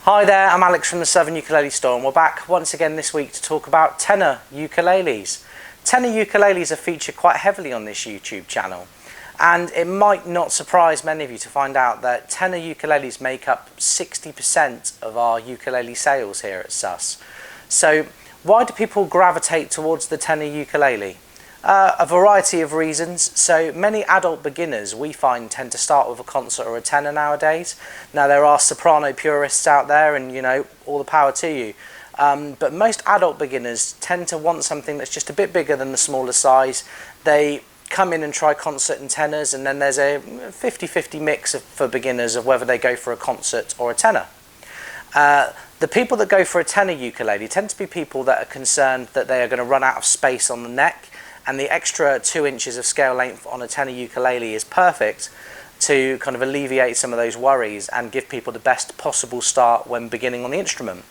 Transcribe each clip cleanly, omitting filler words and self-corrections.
Hi there, I'm Alex from the Southern Ukulele Store, and we're back once again this week to talk about tenor ukuleles. Tenor ukuleles are featured quite heavily on this YouTube channel, and it might not surprise many of you to find out that tenor ukuleles make up 60% of our ukulele sales here at SUS. So why do people gravitate towards the tenor ukulele? A variety of reasons. So many adult beginners we find tend to start with a concert or a tenor nowadays. Now there are soprano purists out there, and you know, all the power to you. But most adult beginners tend to want something that's just a bit bigger than the smaller size. They come in and try concert and tenors, and then there's a 50-50 mix for beginners of whether they go for a concert or a tenor. The people that go for a tenor ukulele tend to be people that are concerned that they are going to run out of space on the neck, and the extra 2 inches of scale length on a tenor ukulele is perfect to kind of alleviate some of those worries and give people the best possible start when beginning on the instrument.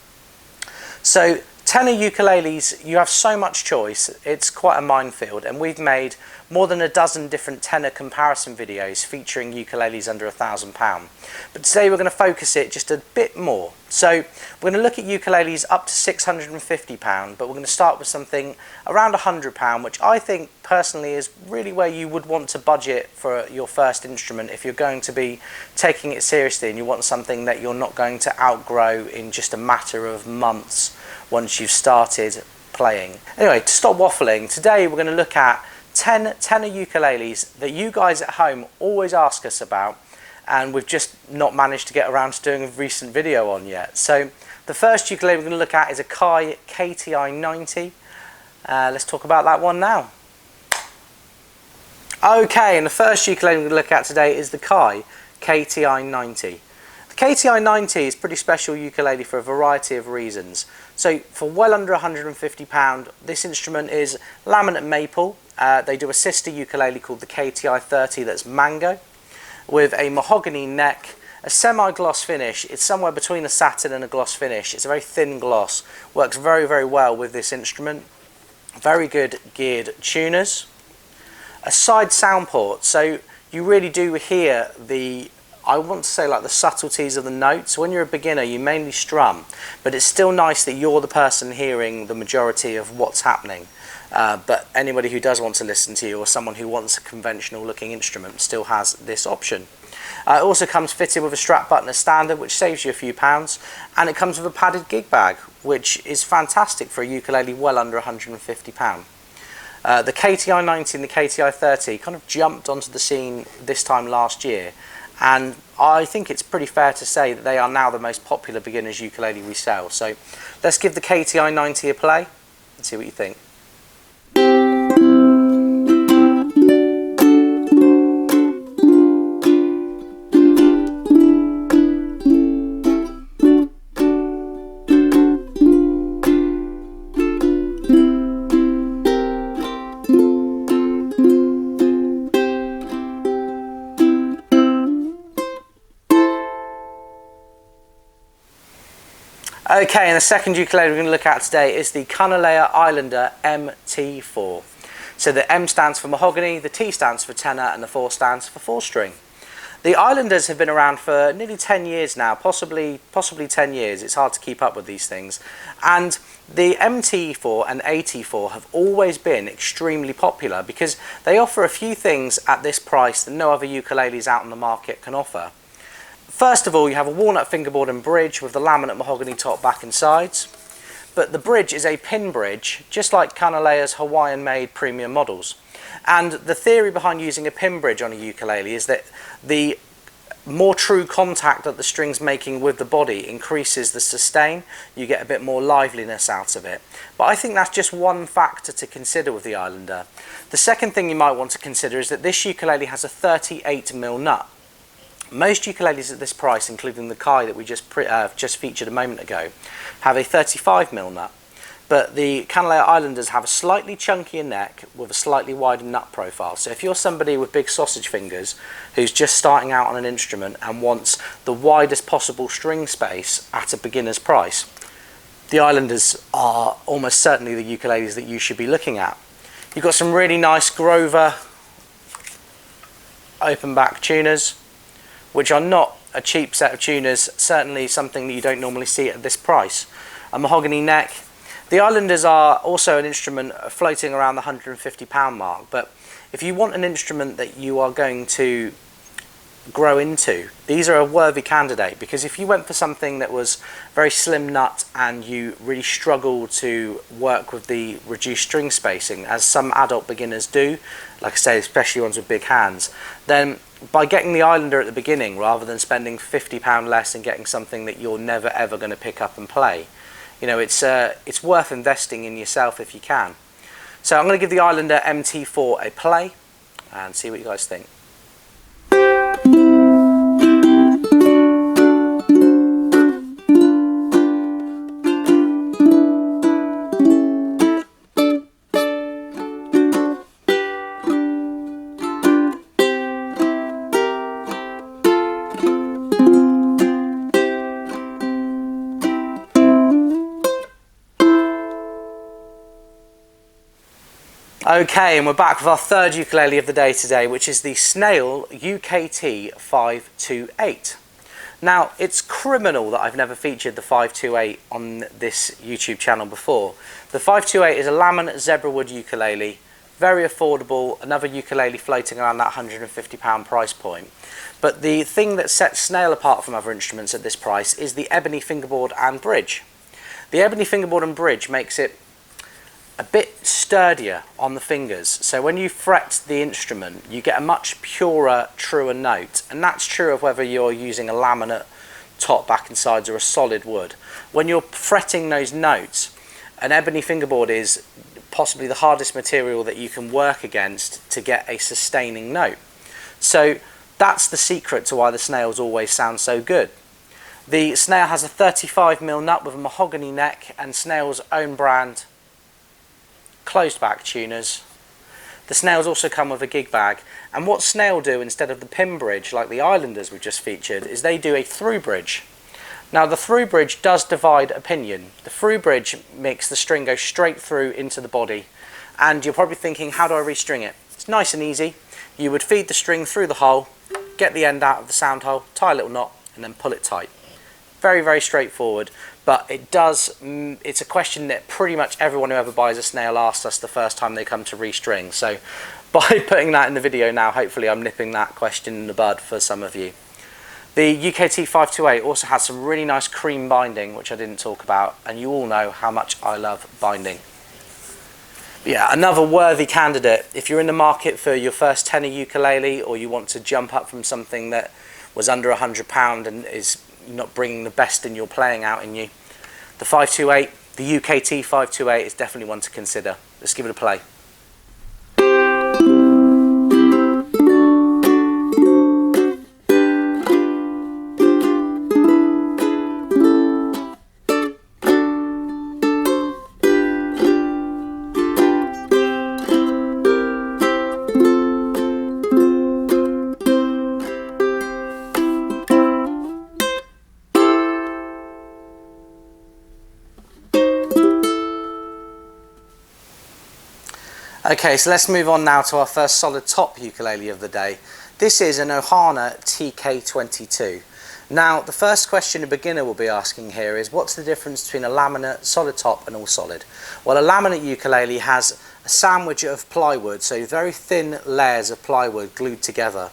So tenor ukuleles, you have so much choice, it's quite a minefield, and we've made more than a dozen different tenor comparison videos featuring ukuleles under £1,000. But today we're going to focus it just a bit more. So we're going to look at ukuleles up to £650, but we're going to start with something around £100, which I think personally is really where you would want to budget for your first instrument if you're going to be taking it seriously and you want something that you're not going to outgrow in just a matter of months once you've started playing. Anyway, to stop waffling, today we're going to look at 10 tenor ukuleles that you guys at home always ask us about, and we've just not managed to get around to doing a recent video on yet. So the first ukulele we're going to look at is a Kai KTI-90. Let's talk about that one now. Okay, and the first ukulele we're going to look at today is the Kai KTI-90. The KTI-90 is a pretty special ukulele for a variety of reasons. So for well under £150, this instrument is laminate maple. They do a sister ukulele called the KTI-30 that's mango, with a mahogany neck, a semi-gloss finish. It's somewhere between a satin and a gloss finish. It's a very thin gloss. Works very, very well with this instrument. Very good geared tuners. A side sound port, so you really do hear the, I want to say, like the subtleties of the notes. When you're a beginner, you mainly strum, but it's still nice that you're the person hearing the majority of what's happening. But anybody who does want to listen to you, or someone who wants a conventional looking instrument, still has this option. It also comes fitted with a strap button as standard, which saves you a few pounds, and it comes with a padded gig bag, which is fantastic for a ukulele well under £150. The KTI-90 and the KTI-30 kind of jumped onto the scene this time last year, and I think it's pretty fair to say that they are now the most popular beginner's ukulele we sell. So let's give the KTI-90 a play and see what you think. Okay, and the second ukulele we're going to look at today is the Kanile'a Islander MT4. So the M stands for mahogany, the T stands for tenor, and the 4 stands for 4-string. The Islanders have been around for nearly 10 years now, possibly 10 years. It's hard to keep up with these things. And the MT4 and AT4 have always been extremely popular because they offer a few things at this price that no other ukuleles out on the market can offer. First of all, you have a walnut fingerboard and bridge with the laminate mahogany top, back and sides. But the bridge is a pin bridge, just like Kanile'a's Hawaiian-made premium models. And the theory behind using a pin bridge on a ukulele is that the more true contact that the string's making with the body increases the sustain. You get a bit more liveliness out of it. But I think that's just one factor to consider with the Islander. The second thing you might want to consider is that this ukulele has a 38mm nut. Most ukuleles at this price, including the Kai that we just featured a moment ago, have a 35mm nut. But the Kanile'a Islanders have a slightly chunkier neck with a slightly wider nut profile. So if you're somebody with big sausage fingers who's just starting out on an instrument and wants the widest possible string space at a beginner's price, the Islanders are almost certainly the ukuleles that you should be looking at. You've got some really nice Grover open back tuners, which are not a cheap set of tuners, certainly something that you don't normally see at this price. A mahogany neck. The Islanders are also an instrument floating around the £150 mark, but if you want an instrument that you are going to grow into, these are a worthy candidate, because if you went for something that was very slim nut and you really struggle to work with the reduced string spacing, as some adult beginners do, like I say, especially ones with big hands, then by getting the Islander at the beginning rather than spending £50 less and getting something that you're never ever going to pick up and play, you know, it's worth investing in yourself if you can. So I'm going to give the Islander MT4 a play and see what you guys think. Okay, and we're back with our third ukulele of the day today, which is the Snail UKT-528. Now, it's criminal that I've never featured the 528 on this YouTube channel before. The 528 is a laminate zebrawood ukulele, very affordable, another ukulele floating around that £150 price point. But the thing that sets Snail apart from other instruments at this price is the ebony fingerboard and bridge. The ebony fingerboard and bridge makes it a bit sturdier on the fingers, so when you fret the instrument you get a much purer, truer note, and that's true of whether you're using a laminate top, back and sides, or a solid wood. When you're fretting those notes, an ebony fingerboard is possibly the hardest material that you can work against to get a sustaining note. So that's the secret to why the Snails always sound so good. The Snail has a 35mm nut with a mahogany neck and Snail's own brand closed back tuners. The Snails also come with a gig bag, and what Snail do instead of the pin bridge like the Islanders we've just featured is they do a through bridge. Now the through bridge does divide opinion. The through bridge makes the string go straight through into the body, and you're probably thinking, how do I restring it? It's nice and easy. You would feed the string through the hole, get the end out of the sound hole, tie a little knot, and then pull it tight. Very, very straightforward, but it's a question that pretty much everyone who ever buys a Snail asks us the first time they come to restring. So by putting that in the video now, hopefully I'm nipping that question in the bud for some of you. The UKT-528 also has some really nice cream binding, which I didn't talk about, and you all know how much I love binding. But yeah, another worthy candidate. If you're in the market for your first tenor ukulele, or you want to jump up from something that was under £100 and is not bringing the best in your playing out in you, the 528, the UKT-528 is definitely one to consider. Let's give it a play. Okay, so let's move on now to our first solid top ukulele of the day. This is an Ohana TK22. Now, the first question a beginner will be asking here is, what's the difference between a laminate, solid top and all solid? Well, a laminate ukulele has a sandwich of plywood, so very thin layers of plywood glued together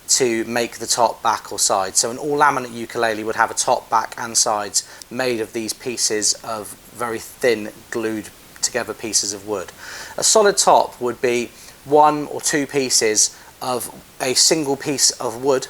to make the top, back or side. So an all laminate ukulele would have a top, back and sides made of these pieces of very thin glued together pieces of wood. A solid top would be one or two pieces of a single piece of wood.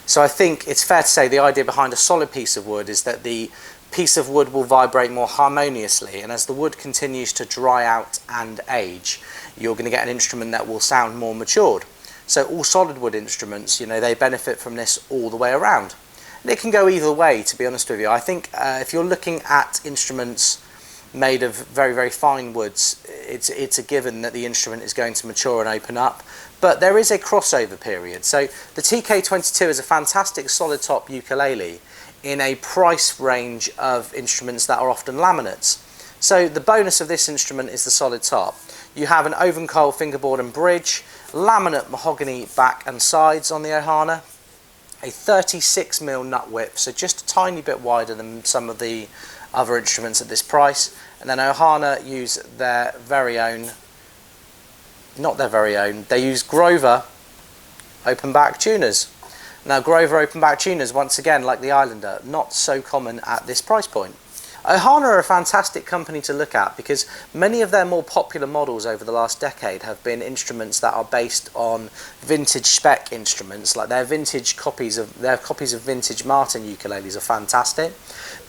So I think it's fair to say the idea behind a solid piece of wood is that the piece of wood will vibrate more harmoniously, and as the wood continues to dry out and age, you're going to get an instrument that will sound more matured. So all solid wood instruments, you know, they benefit from this all the way around. And it can go either way, to be honest with you. I think if you're looking at instruments made of very, very fine woods, it's a given that the instrument is going to mature and open up, but there is a crossover period. So the TK22 is a fantastic solid top ukulele in a price range of instruments that are often laminates. So the bonus of this instrument is the solid top. You have an oven coil fingerboard and bridge, laminate mahogany back and sides on the Ohana, a 36mm nut width, so just a tiny bit wider than some of the other instruments at this price. And then Ohana use their very own, not their very own, they use Grover open back tuners. Now Grover open back tuners, once again, like the Islander, not so common at this price point. Ohana are a fantastic company to look at because many of their more popular models over the last decade have been instruments that are based on vintage spec instruments, like their copies of vintage Martin ukuleles are fantastic.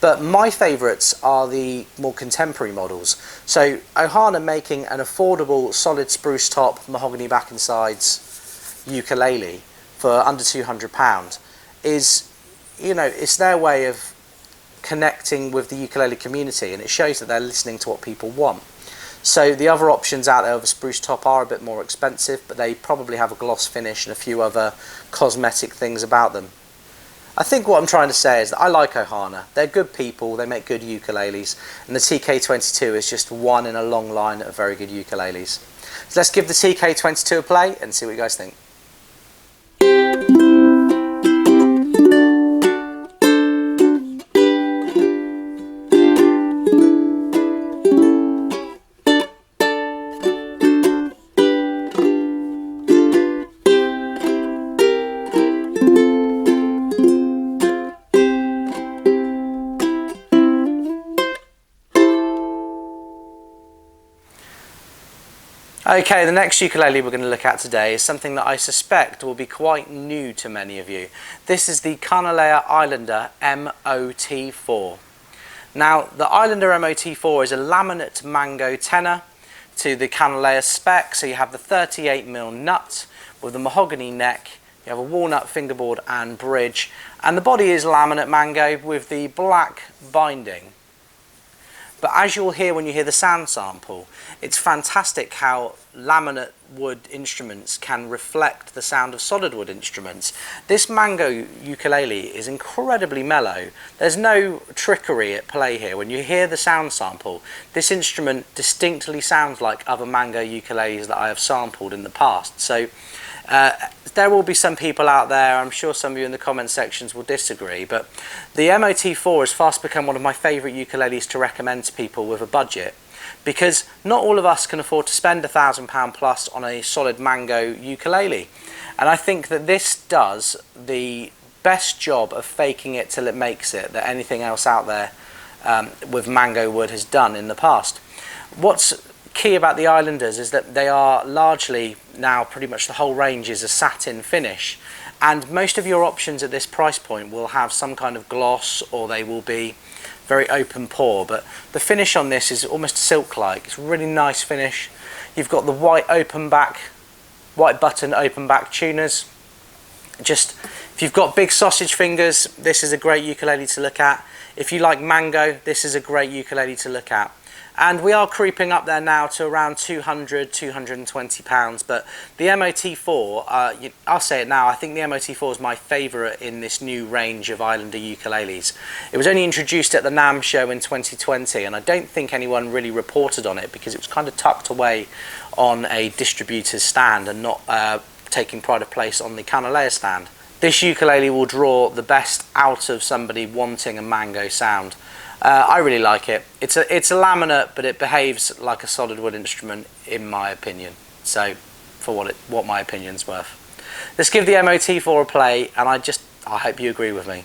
But my favourites are the more contemporary models. So Ohana making an affordable solid spruce top, mahogany back and sides ukulele for under £200 is, you know, it's their way of connecting with the ukulele community, and it shows that they're listening to what people want. So the other options out there of a spruce top are a bit more expensive, but they probably have a gloss finish and a few other cosmetic things about them. I think what I'm trying to say is that I like Ohana. They're good people, they make good ukuleles, and the TK22 is just one in a long line of very good ukuleles. So let's give the TK22 a play and see what you guys think. Okay, the next ukulele we're going to look at today is something that I suspect will be quite new to many of you. This is the Kanile'a Islander MOT4. Now, the Islander MOT4 is a laminate mango tenor to the Kanile'a spec, so you have the 38mm nut with the mahogany neck, you have a walnut fingerboard and bridge, and the body is laminate mango with the black binding. But as you'll hear when you hear the sound sample, it's fantastic how laminate wood instruments can reflect the sound of solid wood instruments. This mango ukulele is incredibly mellow. There's no trickery at play here. When you hear the sound sample, this instrument distinctly sounds like other mango ukuleles that I have sampled in the past. So there will be some people out there, I'm sure some of you in the comment sections will disagree, but the MOT4 has fast become one of my favourite ukuleles to recommend to people with a budget, because not all of us can afford to spend £1,000 plus on a solid mango ukulele, and I think that this does the best job of faking it till it makes it that anything else out there with mango wood has done in the past. What's key about the Islanders is that they are largely, now pretty much the whole range is a satin finish, and most of your options at this price point will have some kind of gloss or they will be very open pore, but the finish on this is almost silk-like. It's a really nice finish. You've got the white button open back tuners. Just, if you've got big sausage fingers, this is a great ukulele to look at. If you like mango, this is a great ukulele to look at. And we are creeping up there now to around £200, £220, but the MOT4, I'll say it now, I think the MOT4 is my favourite in this new range of Islander ukuleles. It was only introduced at the NAMM show in 2020, and I don't think anyone really reported on it because it was kind of tucked away on a distributor's stand and not taking pride of place on the Kanile'a stand. This ukulele will draw the best out of somebody wanting a mango sound. I really like it. It's a laminate, but it behaves like a solid wood instrument, in my opinion. So, for what my opinion's worth. Let's give the MOT4 a play, and I hope you agree with me.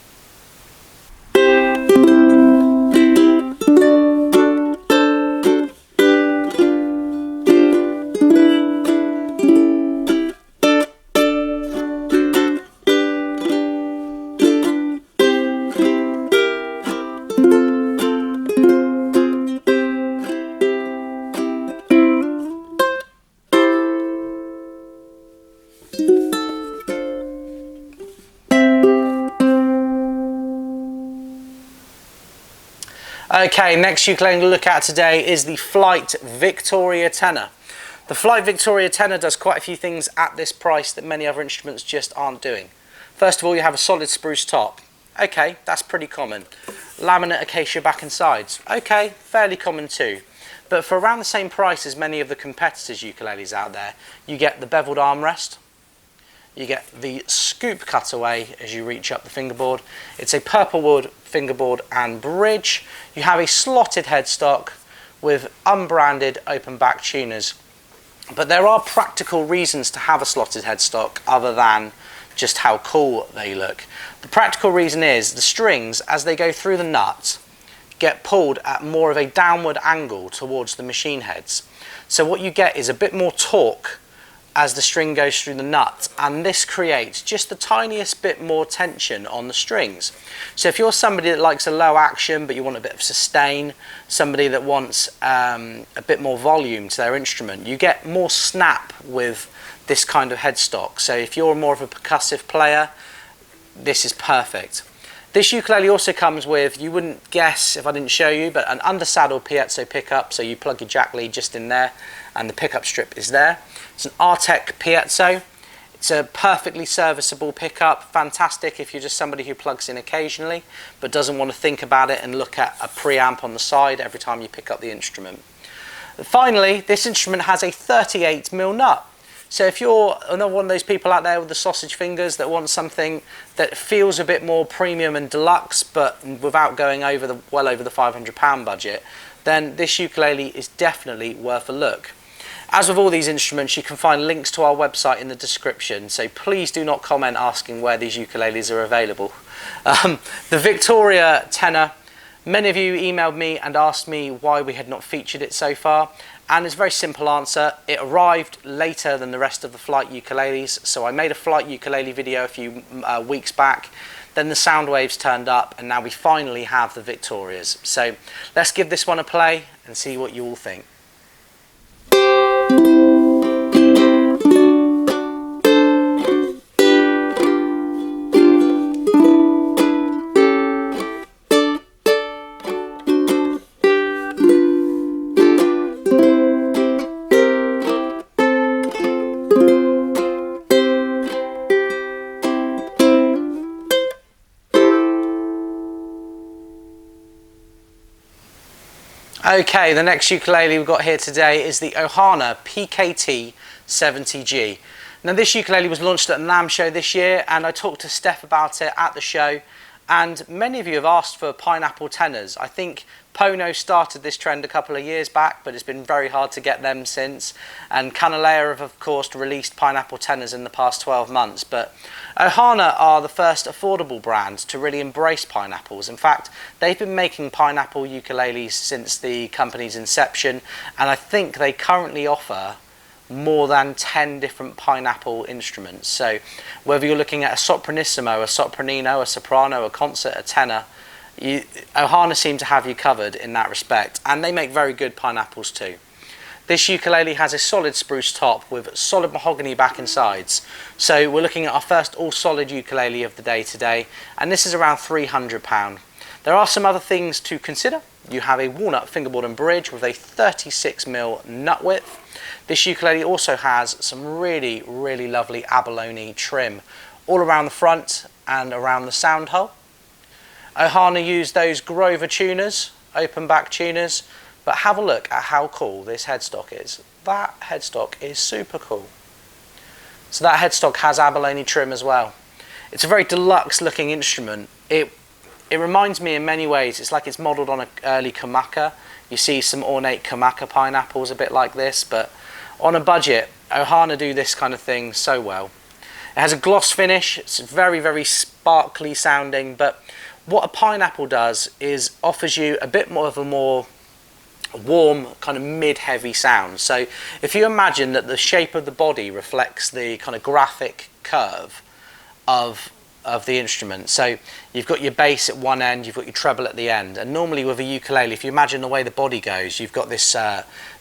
Okay, next ukulele to look at today is the Flight Victoria Tenor. The Flight Victoria Tenor does quite a few things at this price that many other instruments just aren't doing. First of all, you have a solid spruce top. Okay, that's pretty common. Laminate acacia back and sides. Okay, fairly common too. But for around the same price as many of the competitors' ukuleles out there, you get the beveled armrest. you get the scoop cutaway as you reach up the fingerboard. It's a purple wood fingerboard and bridge. You have a slotted headstock with unbranded open back tuners. But there are practical reasons to have a slotted headstock other than just how cool they look. The practical reason is the strings, as they go through the nut, get pulled at more of a downward angle towards the machine heads. So what you get is a bit more torque as the string goes through the nut, and this creates just the tiniest bit more tension on the strings. So if you're somebody that likes a low action but you want a bit of sustain, somebody that wants a bit more volume to their instrument, you get more snap with this kind of headstock. So if you're more of a percussive player, this is perfect. This ukulele also comes with, you wouldn't guess if I didn't show you, but an undersaddle piezo pickup. So you plug your jack lead just in there and the pickup strip is there. It's an Artec piezo. It's a perfectly serviceable pickup, fantastic if you're just somebody who plugs in occasionally but doesn't want to think about it and look at a preamp on the side every time you pick up the instrument. And finally, this instrument has a 38mm nut. So if you're another one of those people out there with the sausage fingers that want something that feels a bit more premium and deluxe but without going over well over the £500 budget, then this ukulele is definitely worth a look. As with all these instruments, you can find links to our website in the description, so please do not comment asking where these ukuleles are available. The Victoria tenor, many of you emailed me and asked me why we had not featured it so far, and it's a very simple answer. It arrived later than the rest of the flight ukuleles, so I made a flight ukulele video a few weeks back, then the sound waves turned up, and now we finally have the Victorias. So let's give this one a play and see what you all think. Okay, the next ukulele we've got here today is the Ohana PKT-70G. Now this ukulele was launched at the NAMM show this year, and I talked to Steph about it at the show, and many of you have asked for pineapple tenors. I think Pono started this trend a couple of years back, but it's been very hard to get them since, and Kanile'a have of course released pineapple tenors in the past 12 months, but Ohana are the first affordable brand to really embrace pineapples. In fact, they've been making pineapple ukuleles since the company's inception, and I think they currently offer more than 10 different pineapple instruments. So whether you're looking at a sopranissimo, a sopranino, a soprano, a concert, a tenor, Ohana seem to have you covered in that respect, and they make very good pineapples too. This ukulele has a solid spruce top with solid mahogany back and sides. So we're looking at our first all-solid ukulele of the day today, and this is around £300. There are some other things to consider. You have a walnut fingerboard and bridge with a 36mm nut width. This ukulele also has some really, really lovely abalone trim all around the front and around the sound hole. Ohana used those Grover tuners, open back tuners, but have a look at how cool this headstock is. That headstock is super cool. So that headstock has abalone trim as well. It's a very deluxe looking instrument. It reminds me in many ways, it's like it's modelled on an early Kamaka. You see some ornate Kamaka pineapples a bit like this, but on a budget, Ohana do this kind of thing so well. It has a gloss finish, it's very, very sparkly sounding, but what a pineapple does is offers you a bit more of a more warm kind of mid-heavy sound. So if you imagine that the shape of the body reflects the kind of graphic curve of the instrument, so you've got your bass at one end, you've got your treble at the end, and normally with a ukulele, if you imagine the way the body goes, you've got this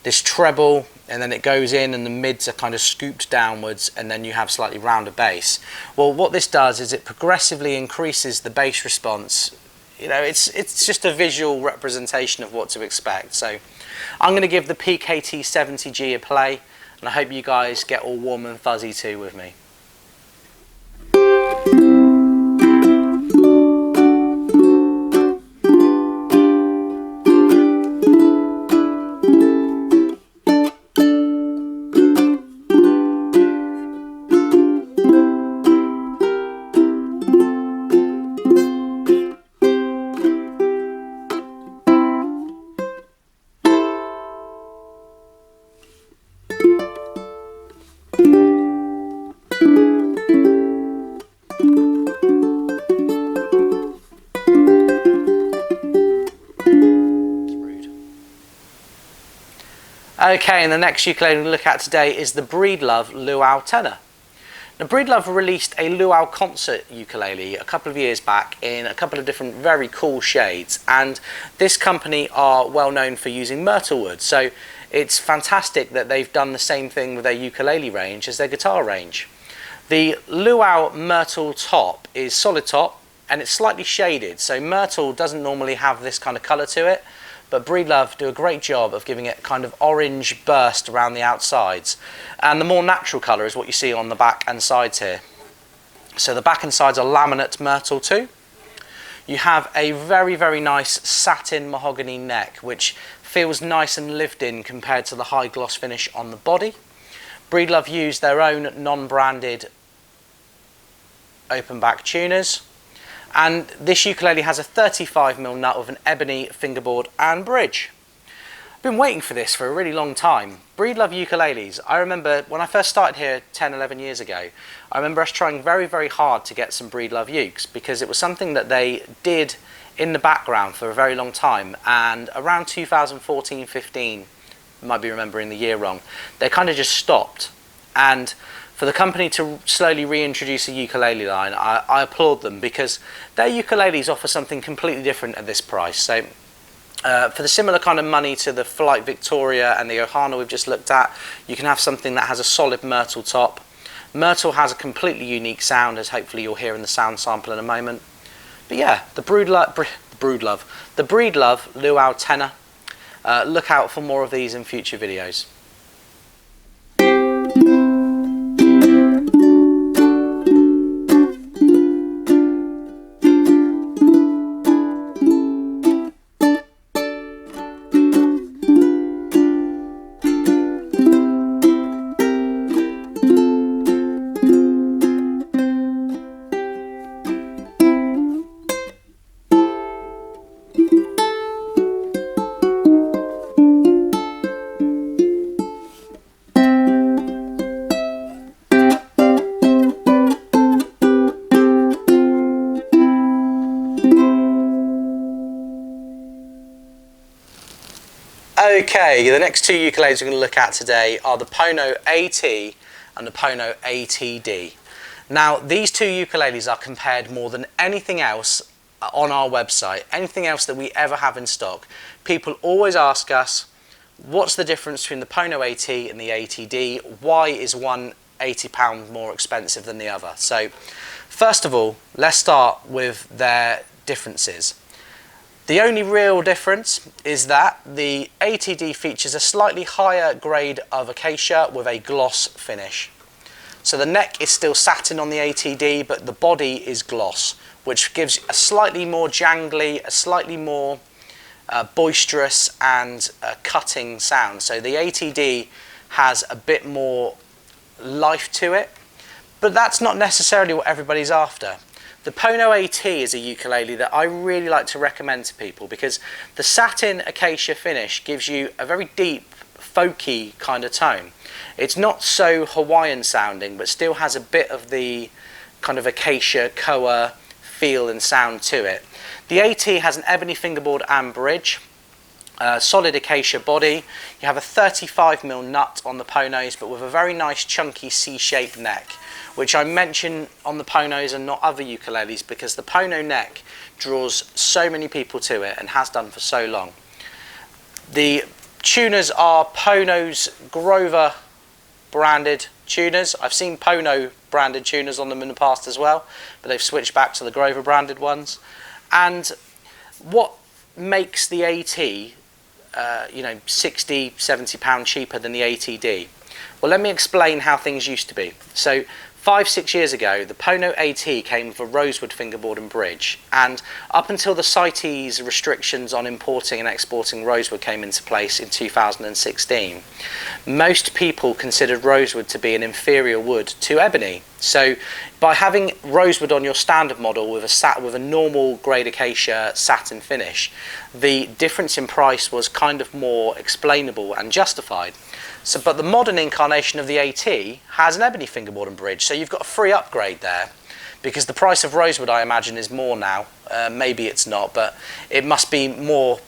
this treble, and then it goes in and the mids are kind of scooped downwards, and then you have slightly rounder bass. Well, what this does is it progressively increases the bass response. You know, it's just a visual representation of what to expect. So I'm going to give the PKT-70G a play, and I hope you guys get all warm and fuzzy too with me. Okay, and the next ukulele we look at today is the Breedlove Lu'Au Tenor. Now, Breedlove released a Lu'Au concert ukulele a couple of years back in a couple of different very cool shades, and this company are well known for using myrtle wood, so it's fantastic that they've done the same thing with their ukulele range as their guitar range. The Lu'Au myrtle top is solid top and it's slightly shaded, so myrtle doesn't normally have this kind of colour to it, but Breedlove do a great job of giving it kind of orange burst around the outsides, and the more natural colour is what you see on the back and sides here. So the back and sides are laminate myrtle too. You have a very nice satin mahogany neck, which feels nice and lived in compared to the high gloss finish on the body. Breedlove use their own non-branded open back tuners, and this ukulele has a 35mm nut with an ebony fingerboard and bridge. I've been waiting for this for a really long time. Breedlove ukuleles, I remember when I first started here 10-11 years ago, I remember us trying very hard to get some Breedlove ukes because it was something that they did in the background for a very long time, and around 2014-15, might be remembering the year wrong, they kind of just stopped. And for the company to slowly reintroduce a ukulele line, I applaud them, because their ukuleles offer something completely different at this price. So for the similar kind of money to the Flight Victoria and the Ohana we've just looked at, you can have something that has a solid myrtle top. Myrtle has a completely unique sound, as hopefully you'll hear in the sound sample in a moment. But yeah, the Breedlove Lu'Au Tenor. Look out for more of these in future videos. Okay, the next two ukuleles we're going to look at today are the Pono AT and the Pono ATD. Now, these two ukuleles are compared more than anything else on our website, anything else that we ever have in stock. People always ask us, what's the difference between the Pono AT and the ATD? Why is one £80 more expensive than the other? So, first of all, let's start with their differences. The only real difference is that the ATD features a slightly higher grade of acacia with a gloss finish. So the neck is still satin on the ATD, but the body is gloss, which gives a slightly more jangly, a slightly more boisterous and cutting sound. So the ATD has a bit more life to it, but that's not necessarily what everybody's after. The Pono AT is a ukulele that I really like to recommend to people because the satin acacia finish gives you a very deep, folky kind of tone. It's not so Hawaiian sounding, but still has a bit of the kind of acacia koa feel and sound to it. The AT has an ebony fingerboard and bridge, solid acacia body. You have a 35mm nut on the Ponos, but with a very nice chunky C-shaped neck, which I mention on the Ponos and not other ukuleles because the Pono neck draws so many people to it and has done for so long. The tuners are Pono's Grover branded tuners. I've seen Pono branded tuners on them in the past as well, but they've switched back to the Grover branded ones. And what makes the AT £60–70 cheaper than the ATD? Well, let me explain how things used to be. So 5–6 years ago, the Pono AT came with a rosewood fingerboard and bridge, and up until the CITES restrictions on importing and exporting rosewood came into place in 2016, most people considered rosewood to be an inferior wood to ebony. So by having rosewood on your standard model with a normal grade acacia satin finish, the difference in price was kind of more explainable and justified. So, but the modern incarnation of the AT has an ebony fingerboard and bridge, so you've got a free upgrade there, because the price of rosewood, I imagine, is more now. Maybe it's not, but it must be more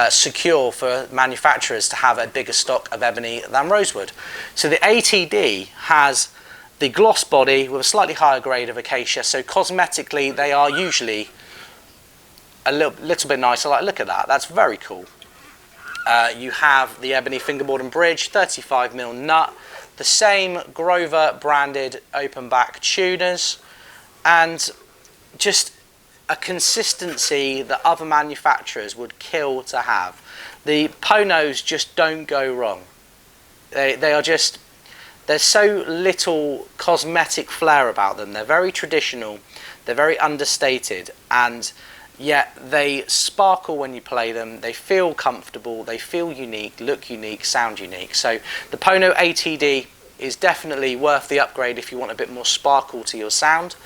secure for manufacturers to have a bigger stock of ebony than rosewood. So the ATD has the gloss body with a slightly higher grade of acacia, so cosmetically they are usually a little bit nicer. Like, look at that, that's very cool. You have the ebony fingerboard and bridge, 35mm nut, the same Grover branded open back tuners, and just a consistency that other manufacturers would kill to have. The Ponos just don't go wrong. They are just, there's so little cosmetic flair about them. They're very traditional, they're very understated, and yet they sparkle when you play them. They feel comfortable, they feel unique, look unique, sound unique. So the Pono ATD is definitely worth the upgrade if you want a bit more sparkle to your sound.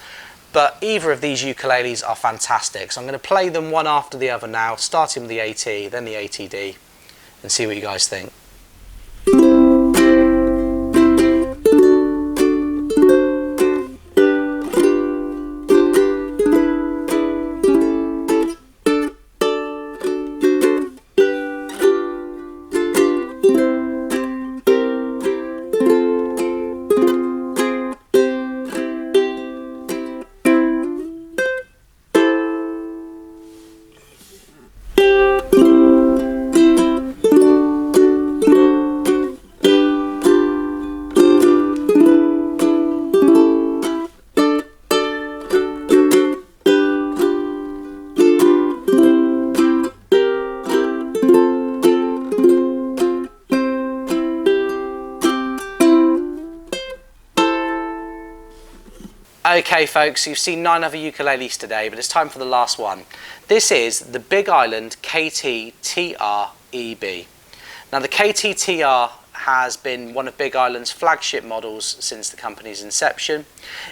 But either of these ukuleles are fantastic. So I'm going to play them one after the other now, starting with the AT, then the ATD, and see what you guys think. Okay folks, you've seen 9 other ukuleles today, but it's time for the last one. This is the Big Island KT-TR-EB. Now the KT-TR has been one of Big Island's flagship models since the company's inception.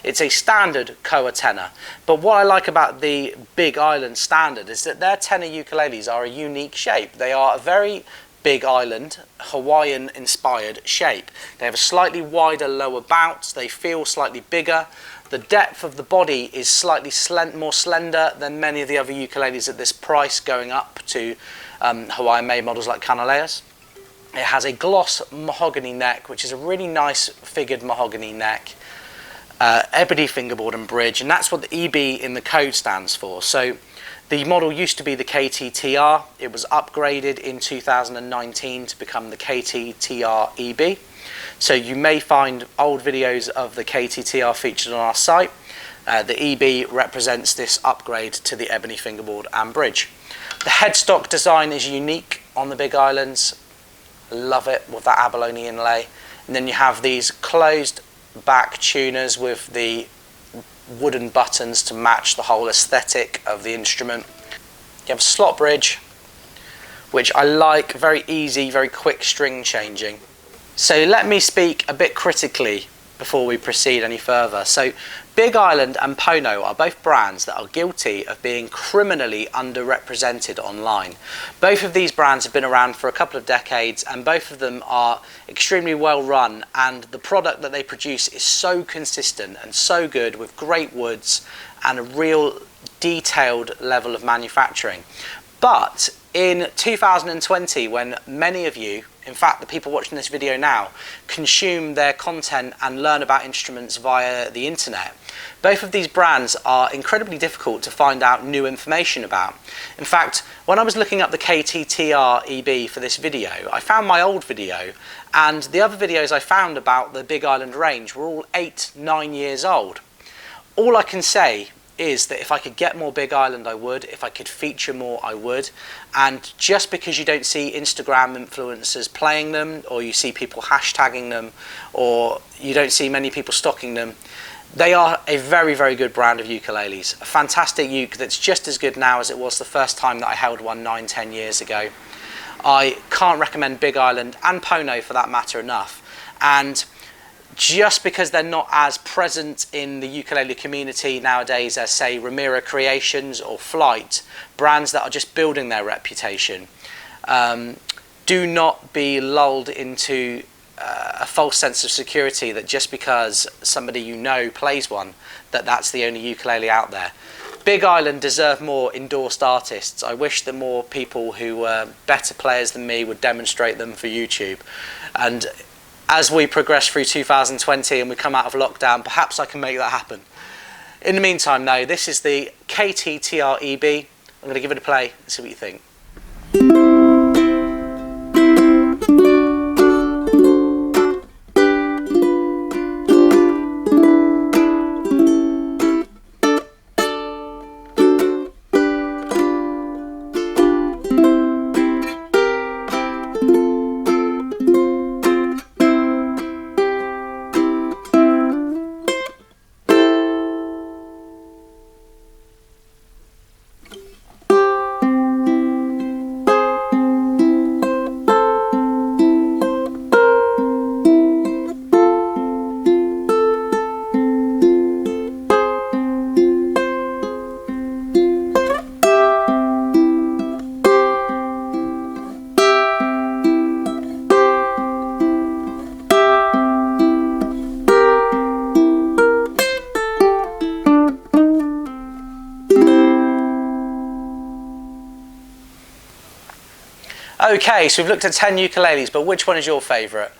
It's a standard koa tenor, but what I like about the Big Island standard is that their tenor ukuleles are a unique shape. They are a very Big Island, Hawaiian inspired shape. They have a slightly wider lower bout, they feel slightly bigger. The depth of the body is slightly more slender than many of the other ukuleles at this price, going up to Hawaiian made models like Kanile'a's. It has a gloss mahogany neck, which is a really nice figured mahogany neck, ebony fingerboard and bridge, and that's what the EB in the code stands for. So the model used to be the KT-TR. It was upgraded in 2019 to become the KT-TR-EB. So you may find old videos of the KT-TR featured on our site. The EB represents this upgrade to the ebony fingerboard and bridge. The headstock design is unique on the Big Islands. Love it with that abalone inlay. And then you have these closed back tuners with the wooden buttons to match the whole aesthetic of the instrument. You have a slot bridge, which I like, very easy, very quick string changing. So let me speak a bit critically before we proceed any further. So Big Island and Pono are both brands that are guilty of being criminally underrepresented online. Both of these brands have been around for a couple of decades, and both of them are extremely well run, and the product that they produce is so consistent and so good, with great woods and a real detailed level of manufacturing. But in 2020, when many of you, in fact the people watching this video now, consume their content and learn about instruments via the internet, both of these brands are incredibly difficult to find out new information about. In fact, when I was looking up the KT-TR-EB for this video, I found my old video, and the other videos I found about the Big Island range were all 8-9 years old. All I can say is that if I could get more Big Island, I would. If I could feature more, I would. And just because you don't see Instagram influencers playing them, or you see people hashtagging them, or you don't see many people stocking them, they are a very, very good brand of ukuleles. A fantastic uke that's just as good now as it was the first time that I held one 9-10 years ago. I can't recommend Big Island, and Pono for that matter, enough. And just because they're not as present in the ukulele community nowadays as, say, Ramira Creations or Flight, brands that are just building their reputation, do not be lulled into a false sense of security that just because somebody you know plays one, that's the only ukulele out there. Big Island deserve more endorsed artists. I wish that more people who were better players than me would demonstrate them for YouTube. And as we progress through 2020 and we come out of lockdown, perhaps I can make that happen. In the meantime though, this is the KTTREB. I'm going to give it a play and see what you think. Okay, so we've looked at 10 ukuleles, but which one is your favourite?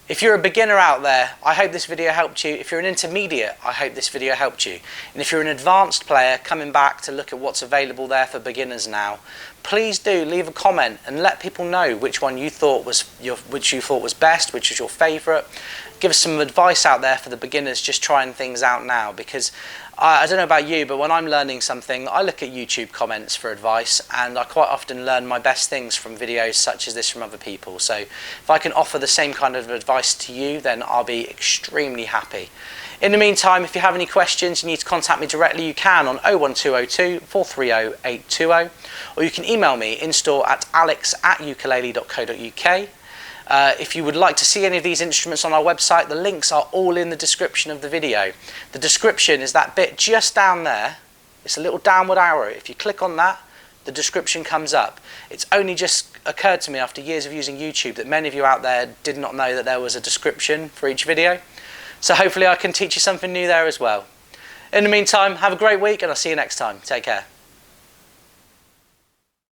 If you're a beginner out there, I hope this video helped you. If you're an intermediate, I hope this video helped you. And if you're an advanced player coming back to look at what's available there for beginners now, please do leave a comment and let people know which one you thought was best, which was your favourite. Give us some advice out there for the beginners just trying things out now, because I don't know about you, but when I'm learning something, I look at YouTube comments for advice, and I quite often learn my best things from videos such as this from other people. So if I can offer the same kind of advice to you, then I'll be extremely happy. In the meantime, if you have any questions, you need to contact me directly, you can on 01202 430 820, or you can email me in-store at alex@ukulele.co.uk. If you would like to see any of these instruments on our website, the links are all in the description of the video. The description is that bit just down there. It's a little downward arrow. If you click on that, the description comes up. It's only just occurred to me after years of using YouTube that many of you out there did not know that there was a description for each video. So hopefully I can teach you something new there as well. In the meantime, have a great week and I'll see you next time. Take care.